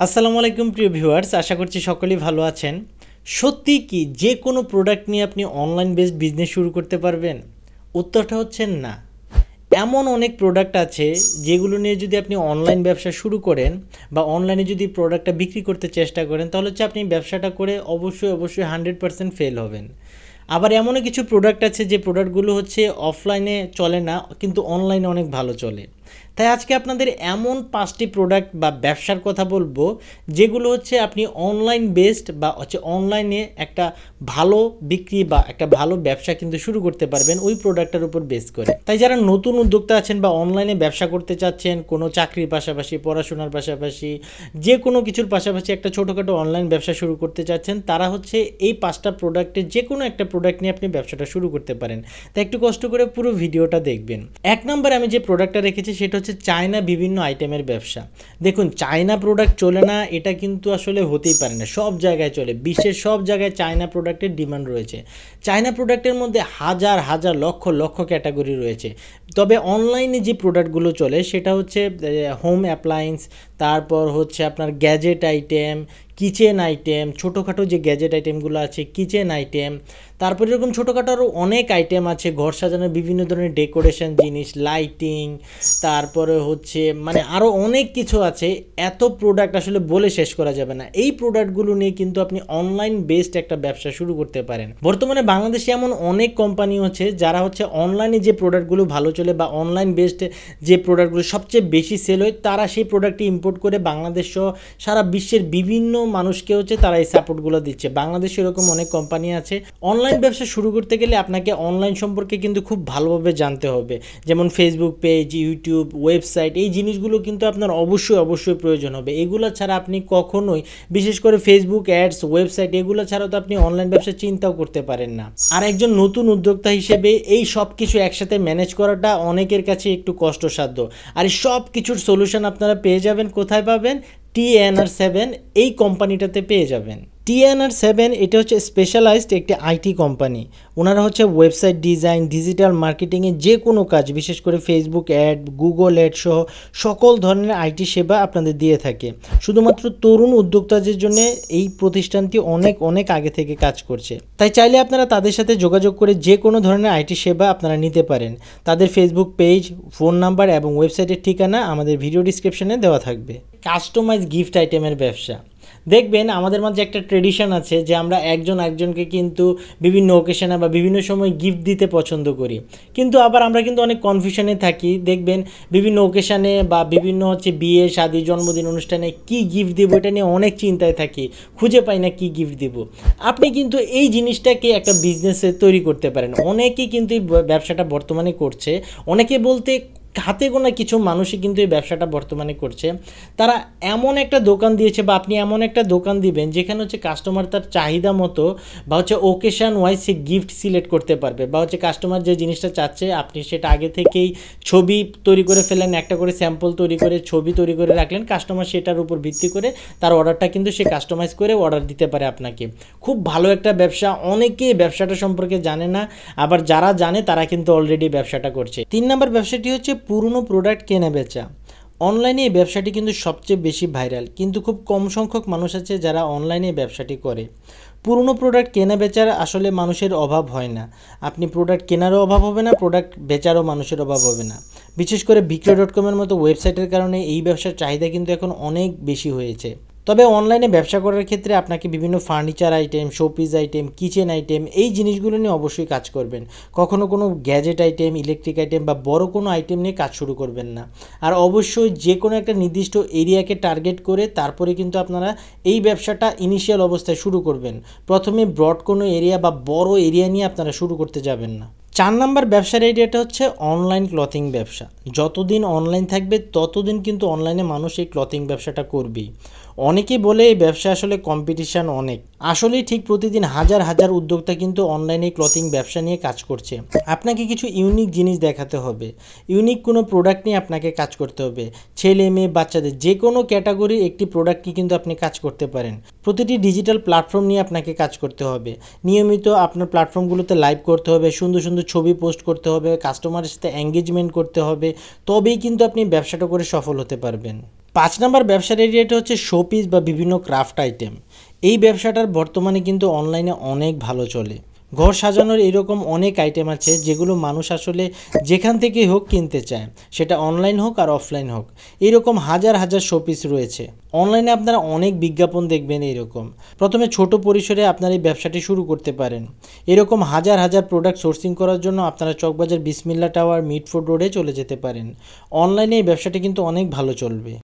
আসসালামু আলাইকুম প্রিয় ভিউয়ার্স, আশা করছি সকলেই ভালো আছেন। সত্যি কি যে কোনো প্রোডাক্ট নিয়ে আপনি অনলাইন বেসড বিজনেস শুরু করতে পারবেন? উত্তরটা হচ্ছে না। এমন অনেক প্রোডাক্ট আছে যেগুলো নিয়ে যদি আপনি অনলাইন ব্যবসা শুরু করেন বা অনলাইনে যদি প্রোডাক্টটা বিক্রি করতে চেষ্টা করেন, তাহলে হচ্ছে আপনি ব্যবসাটা করে অবশ্যই 100% ফেল হবেন। আবার এমনও কিছু প্রোডাক্ট আছে যে প্রোডাক্টগুলো হচ্ছে অফলাইনে চলে না, কিন্তু অনলাইনে অনেক ভালো চলে। তাই আজকে আপনাদের এমন 5টি প্রোডাক্ট বা ব্যবসার কথা বলবো যেগুলো হচ্ছে আপনি অনলাইন বেসড বা হচ্ছে অনলাইনে একটা ভালো বিক্রি বা একটা ভালো ব্যবসা কিন্তু শুরু করতে পারবেন ওই প্রোডাক্টের উপর বেস করে। তাই যারা নতুন উদ্যোক্তা আছেন বা অনলাইনে ব্যবসা করতে চাচ্ছেন, কোনো চাকরির পাশাপাশি, পড়াশোনার পাশাপাশি, যে কোনো কিছুর পাশাপাশি একটা ছোটোখাটো অনলাইন ব্যবসা শুরু করতে চাচ্ছেন, তারা হচ্ছে এই 5টা প্রোডাক্টের যে কোনো একটা প্রোডাক্ট নিয়ে আপনি ব্যবসাটা শুরু করতে পারেন। তাই একটু কষ্ট করে পুরো ভিডিওটা দেখবেন। 1 নম্বরে আমি যে প্রোডাক্টটা রেখেছি সেটা হচ্ছে চায়না বিভিন্ন আইটেমের ব্যবসা। দেখুন, চায়না প্রোডাক্ট চলে না এটা কিন্তু আসলে হতেই পারে না, সব জায়গায় চলে। বিশ্বের সব জায়গায় চায়না প্রোডাক্টের ডিমান্ড রয়েছে। চায়না প্রোডাক্টের মধ্যে হাজার হাজার লক্ষ লক্ষ ক্যাটাগরি রয়েছে। তবে অনলাইনে যে প্রোডাক্টগুলো চলে সেটা হচ্ছে হোম অ্যাপ্লায়েন্স, তারপর হচ্ছে আপনার গ্যাজেট আইটেম, কিচেন আইটেম, ছোটোখাটো যে গ্যাজেট আইটেমগুলো আছে, কিচেন আইটেম, তারপর এরকম ছোটোখাটো আরও অনেক আইটেম আছে, ঘর সাজানোর বিভিন্ন ধরনের ডেকোরেশন জিনিস, লাইটিং, তারপরে হচ্ছে মানে আরও অনেক কিছু আছে। এত প্রোডাক্ট আসলে বলে শেষ করা যাবে না। এই প্রোডাক্টগুলো নিয়ে কিন্তু আপনি অনলাইন বেসড একটা ব্যবসা শুরু করতে পারেন। বর্তমানে বাংলাদেশে এমন অনেক কোম্পানি আছে যারা হচ্ছে অনলাইনে যে প্রোডাক্টগুলো ভালো চলে বা অনলাইন বেসড যে প্রোডাক্টগুলো সবচেয়ে বেশি সেল হয়, তারা সেই প্রোডাক্টটি ইম্পোর্ট করে বাংলাদেশ সহ সারা বিশ্বের বিভিন্ন মানুষকে হচ্ছে তারা এই সাপোর্টগুলো দিচ্ছে। বাংলাদেশে এরকম অনেক কোম্পানি আছে। অনলাইন ব্যবসা শুরু করতে গেলে আপনাকে অনলাইন সম্পর্কে কিন্তু খুব ভালোভাবে জানতে হবে, যেমন ফেসবুক পেজ, ইউটিউব, ওয়েবসাইট, এই জিনিসগুলো কিন্তু আপনার অবশ্যই প্রয়োজন হবে। এগুলো ছাড়া আপনি কখনোই, বিশেষ করে ফেসবুক অ্যাডস, ওয়েবসাইট, এগুলো ছাড়া তো আপনি অনলাইন ব্যবসা চিন্তাও করতে পারেন না। আর একজন নতুন উদ্যোক্তা হিসেবে এই সব কিছু একসাথে ম্যানেজ করাটা অনেকের কাছে একটু কষ্টসাধ্য। আর এই সব কিছুর সলিউশন আপনারা পেয়ে যাবেন কোথায় পাবেন? TNR7 এই কোম্পানিটাতে পেয়ে যাবেন। TNR7 এটা হচ্ছে স্পেশালাইজড একটি আইটি কোম্পানি। ওনারা হচ্ছে ওয়েবসাইট ডিজাইন, ডিজিটাল মার্কেটিংয়ে যে কোনো কাজ, বিশেষ করে ফেসবুক অ্যাড, গুগল অ্যাড সহ সকল ধরনের আইটি সেবা আপনাদের দিয়ে থাকে। শুধুমাত্র তরুণ উদ্যোক্তাদের জন্য এই প্রতিষ্ঠানটি অনেক আগে থেকে কাজ করছে। তাই চাইলে আপনারা তাদের সাথে যোগাযোগ করে যে কোনো ধরনের আইটি সেবা আপনারা নিতে পারেন। তাদের ফেসবুক পেজ, ফোন নাম্বার এবং ওয়েবসাইটের ঠিকানা আমাদের ভিডিও ডিসক্রিপশনে দেওয়া থাকবে। কাস্টমাইজ গিফট আইটেমের ব্যবসা। দেখবেন আমাদের মাঝে একটা ট্রেডিশন আছে যে আমরা একজন একজনকে কিন্তু বিভিন্ন ওকেশনে বা বিভিন্ন সময় গিফট দিতে পছন্দ করি, কিন্তু আবার আমরা কিন্তু অনেক কনফিউশনে থাকি। দেখবেন বিভিন্ন ওকেশনে বা বিভিন্ন হচ্ছে বিয়ে, শাদী, জন্মদিন অনুষ্ঠানে কি গিফট দেবো এটা নিয়ে অনেক চিন্তায় থাকি, খুঁজে পাই না কি গিফট দেবো। আপনি কিন্তু এই জিনিসটাকে একটা বিজনেসে তৈরি করতে পারেন। অনেকেই কিন্তু এই ব্যবসাটা বর্তমানে করছে। অনেকে বলতে হাতে গোনা কিছু মানুষই কিন্তু এই ব্যবসাটা বর্তমানে করছে। তারা এমন একটা দোকান দিয়েছে বা আপনি এমন একটা দোকান দিবেন যেখানে হচ্ছে কাস্টমার তার চাহিদা মতো বা হচ্ছে ওকেশন ওয়াইজ সে গিফট সিলেক্ট করতে পারবে, বা হচ্ছে কাস্টমার যে জিনিসটা চাচ্ছে আপনি সেটা আগে থেকেই ছবি তৈরি করে ফেলেন, একটা করে স্যাম্পল তৈরি করে ছবি তৈরি করে রাখলেন। কাস্টমার সেটার উপর ভিত্তি করে তার অর্ডারটা কিন্তু সে কাস্টমাইজ করে অর্ডার দিতে পারে আপনাকে। খুব ভালো একটা ব্যবসা। অনেকেই ব্যবসাটা সম্পর্কে জানে না, আবার যারা জানে তারা কিন্তু অলরেডি ব্যবসাটা করছে। 3 নম্বর ব্যবসাটি হচ্ছে পুরনো প্রোডাক্ট কেনা বেচা। অনলাইনে এই ব্যবসাটি কিন্তু সবচেয়ে বেশি ভাইরাল, কিন্তু খুব কম সংখ্যক মানুষ আছে যারা অনলাইনে ব্যবসাটি করে। পুরনো প্রোডাক্ট কেনা বেচার আসলে মানুষের অভাব হয় না। আপনি প্রোডাক্ট কেনারও অভাব হবে না, প্রোডাক্ট বেচারও মানুষের অভাব হবে না। বিশেষ করে বিক্রয়.com-এর মতো ওয়েবসাইটের কারণে এই ব্যবসার চাহিদা কিন্তু এখন অনেক বেশি হয়েছে। তবে অনলাইনে ব্যবসা করার ক্ষেত্রে আপনাকে বিভিন্ন furniture item, showpiece item, kitchen item, এই জিনিসগুলো নিয়ে অবশ্যই কাজ করবেন। কখনো কোনো গ্যাজেট আইটেম, ইলেকট্রিক আইটেম বা বড় কোনো আইটেম নিয়ে কাজ শুরু করবেন না। আর অবশ্যই যে কোনো একটা নির্দিষ্ট এরিয়াকে টার্গেট করে তারপরে কিন্তু আপনারা এই ব্যবসাটা ইনিশিয়াল অবস্থায় শুরু করবেন। প্রথমে ব্রড কোনো এরিয়া বা বড় এরিয়া নিয়ে আপনারা শুরু করতে যাবেন না। 4 নম্বর ব্যবসার আইডিয়াটা হচ্ছে অনলাইন ক্লথিং ব্যবসা। যতদিন অনলাইন থাকবে ততদিন কিন্তু অনলাইনে মানুষ এই ক্লথিং ব্যবসাটা করবেই। অনেকেই বলে এই ব্যবসা আসলে কম্পিটিশান অনেক, আসলেই ঠিক। প্রতিদিন হাজার হাজার উদ্যোক্তা কিন্তু অনলাইনে ক্লথিং ব্যবসা নিয়ে কাজ করছে। আপনাকে কিছু ইউনিক জিনিস দেখাতে হবে, ইউনিক কোনো প্রোডাক্ট নিয়ে আপনাকে কাজ করতে হবে। ছেলে মেয়ে বাচ্চাদের যে কোনো ক্যাটাগরির একটি প্রোডাক্ট নিয়ে কিন্তু আপনি কাজ করতে পারেন। প্রতিটি ডিজিটাল প্ল্যাটফর্ম নিয়ে আপনাকে কাজ করতে হবে। নিয়মিত আপনার প্ল্যাটফর্মগুলোতে লাইভ করতে হবে, সুন্দর সুন্দর ছবি পোস্ট করতে হবে, কাস্টমারের সাথে এঙ্গেজমেন্ট করতে হবে, তবেই কিন্তু আপনি ব্যবসাটা করে সফল হতে পারবেন। 5 নাম্বার ব্যবসার এরিয়াটা হচ্ছে শোপিস বা বিভিন্ন ক্রাফট আইটেম। এই ব্যবসাটার বর্তমানে কিন্তু অনলাইনে অনেক ভালো চলে। ঘর সাজানোর এরকম অনেক আইটেম আছে যেগুলো মানুষ আসলে যেখান থেকেই হোক কিনতে চায়, সেটা অনলাইন হোক আর অফলাইন হোক। এরকম হাজার হাজার শোপিস রয়েছে। অনলাইনে আপনারা অনেক বিজ্ঞাপন দেখবেন এইরকম। প্রথমে ছোট পরিসরে আপনারা এই ব্যবসাটি শুরু করতে পারেন। এরকম হাজার হাজার প্রোডাক্ট সোর্সিং করার জন্য আপনারা চকবাজার বিসমিল্লা টাওয়ার মিটফোর্ড রোডে চলে যেতে পারেন। অনলাইনে এই ব্যবসাটি কিন্তু অনেক ভালো চলবে।